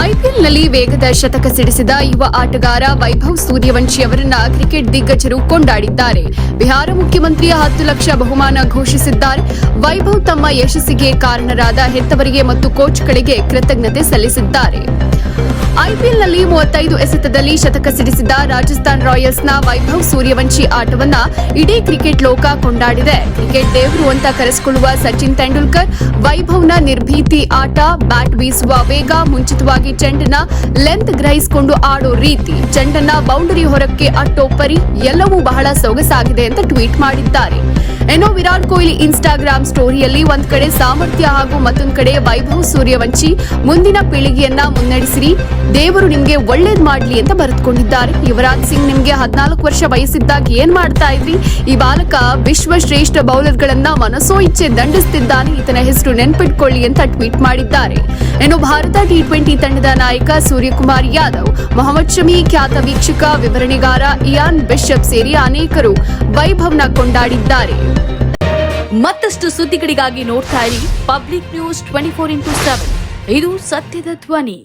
ಐಪಿಎಲ್ನಲ್ಲಿ ವೇಗದ ಶತಕ ಸಿಡಿಸಿದ ಯುವ ಆಟಗಾರ ವೈಭವ್ ಸೂರ್ಯವಂಶಿ ಅವರನ್ನ ಕ್ರಿಕೆಟ್ ದಿಗ್ಗಜರು ಕೊಂಡಾಡಿದ್ದಾರೆ. ಬಿಹಾರ ಮುಖ್ಯಮಂತ್ರಿ 10 ಲಕ್ಷ ಬಹುಮಾನ ಘೋಷಿಸಿದ್ದಾರೆ. ವೈಭವ್ ತಮ್ಮ ಯಶಸ್ಸಿಗೆ ಕಾರಣರಾದ ಹೆತ್ತವರಿಗೆ ಮತ್ತು ಕೋಚ್ಗಳಿಗೆ ಕೃತಜ್ಞತೆ ಸಲ್ಲಿಸಿದ್ದಾರೆ. ಐಪಿಎಲ್ನಲ್ಲಿ 35 ಎಸೆತದಲ್ಲಿ ಶತಕ ಸಿಡಿಸಿದ ರಾಜಸ್ಥಾನ್ ರಾಯಲ್ಸ್ನ ವೈಭವ್ ಸೂರ್ಯವಂಶಿ ಆಟವನ್ನ ಇಡೀ ಕ್ರಿಕೆಟ್ ಲೋಕ ಕೊಂಡಾಡಿದೆ. ಕ್ರಿಕೆಟ್ ದೇವರು ಅಂತ ಕರೆಸಿಕೊಳ್ಳುವ ಸಚಿನ್ ತೆಂಡೂಲ್ಕರ್ ವೈಭವ್ನ ನಿರ್ಭೀತಿ ಆಟ, ಬ್ಯಾಟ್ ಬೀಸುವ ವೇಗ, ಮುಂಚಿತವಾಗಿ ಚೆಂಡನ್ನ ಲೆಂತ್ ಗ್ರಹಿಸಿಕೊಂಡು ಆಡೋ ರೀತಿ, ಚೆಂಡನ್ನ ಬೌಂಡರಿ ಹೊರಕ್ಕೆ ಅಟ್ಟೋ ಪರಿ ಎಲ್ಲವೂ ಬಹಳ ಸೊಗಸಾಗಿದೆ ಅಂತ ಟ್ವೀಟ್ ಮಾಡಿದ್ದಾರೆ. ಇನ್ನು ವಿರಾಟ್ ಕೊಹ್ಲಿ ಇನ್ಸ್ಟಾಗ್ರಾಮ್ ಸ್ಟೋರಿಯಲ್ಲಿ ಒಂದ್ ಕಡೆ ಸಾಮರ್ಥ್ಯ ಹಾಗೂ ಮತ್ತೊಂದ್ ಕಡೆ ವೈಭವ್ ಸೂರ್ಯವಂಶಿ ಮುಂದಿನ ಪೀಳಿಗೆಯನ್ನ ಮುನ್ನಡೆಸಿರಿ, ದೇವರು ನಿಮ್ಗೆ ಒಳ್ಳೇದ್ ಮಾಡ್ಲಿ ಅಂತ ಬರೆದುಕೊಂಡಿದ್ದಾರೆ. ಯುವರಾಜ್ ಸಿಂಗ್ ನಿಮ್ಗೆ 14 ವರ್ಷ ವಯಸ್ಸಿದ್ದಾಗ ಏನ್ ಮಾಡ್ತಾ ಇದ್ರಿ? ಈ ಬಾಲಕ ವಿಶ್ವ ಶ್ರೇಷ್ಠ ಬೌಲರ್ಗಳನ್ನ ಮನಸೋ ಇಚ್ಛೆ ದಂಡಿಸುತ್ತಿದ್ದಾನೆ, ಈತನ ಹೆಸರು ನೆನ್ಪಿಟ್ಕೊಳ್ಳಿ ಅಂತ ಟ್ವೀಟ್ ಮಾಡಿದ್ದಾರೆ. ಇನ್ನು ಭಾರತ ಟಿ20 ತಂಡದ ನಾಯಕ ಸೂರ್ಯಕುಮಾರ್ ಯಾದವ್, ಮೊಹಮ್ಮದ್ ಶಮಿ, ಖ್ಯಾತ ವೀಕ್ಷಕ, ವಿವರಣೆಗಾರ ಇಯಾನ್ ಬಿಷಪ್ ಸೇರಿ ಅನೇಕರು ವೈಭವ್ನ ಕೊಂಡಾಡಿದ್ದಾರೆ. ಮತ್ತಷ್ಟು ಸುದ್ದಿಗಳಿಗಾಗಿ ನೋಡ್ತಾ ಇರಿ ಪಬ್ಲಿಕ್ ನ್ಯೂಸ್ 24x7. ಇದು ಸತ್ಯದ ಧ್ವನಿ.